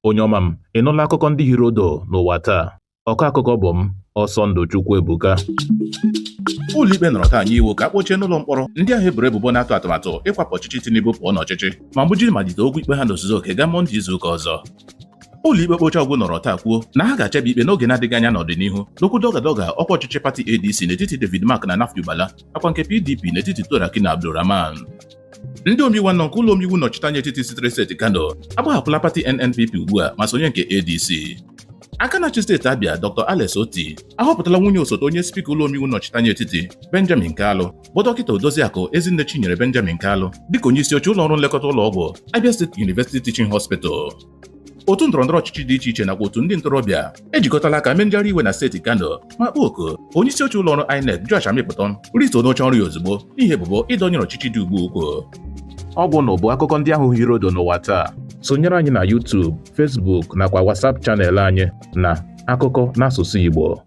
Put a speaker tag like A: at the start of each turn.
A: Onye ọma m, ị nụla akụkọ ndị hiri odo n'ụwa taa? Ọkọ akụkọ bụ m, Ọsọndụ Chukwuebuka.
B: Ụlọikpe nọrọ taa nye iwu ka a kpọchie n'ụlọ mkpọrọ ndị ahụ eboro ebubo na-atụ atụmatụ ịkwapụ ọchịchị Tinubu pụọ n'ọchịchị ma mgbuji malite okwu ikpe ha n'ozuzu oke gaa Mọnde izuụka ọzọ. Ụlọikpe kpocha ọgwụ nọrọ taa kwuo na ha ga-achebe ikpe n'oge na-adịghị anya n'ọdịnihu n'okwu dọga ọkwa ọchịchị pati ADC n'etiti David Mark na Nafiu Bala akwa nke PDP n'etiti Toraki na Abdulrahman. Ndị omeiwu anọ nke ụlọ omeiwu nnọchiteanya etiti sitere steeti Kano agbahapụla pati NNPP ugbu a ma sonye nke ADC. Aka na-achị steeti Abia Dr. Alex Oti ahọpụtala nwunye osote onye spika ụlọ omeiwu nnọchiteanya etiti Benjamin Kalu bụ dọkịta Odoziakụ Ezinne Chinyere Benjamin Kalu dịka onye isi oche ụlọ ọrụ nlekọta ụlọ ọgwụ Abia State University Teaching Hospital. Otu ndọrọndọrọ ọchịchị dị iche iche nakwa otu ndị ntorobịa ejikọtala aka mee njegharị iwe na steeti Kano ma kpọọ oku onye isi oche ụlọ ọrụ INEC Josh Amịpụtọn rito n'oche ọrụ ya ozugbo n'ihi ebubo ịdọnyere ọchịchị dị ugbu ukwu.
A: Ọ bụ na bụ akụkọ ndị ahụ hiri odo n'ụwa taa. Sonyere anyị na YouTube, Facebook nakwa WhatsApp chanel anyị na Akụkọ n'asụsụ Igbo.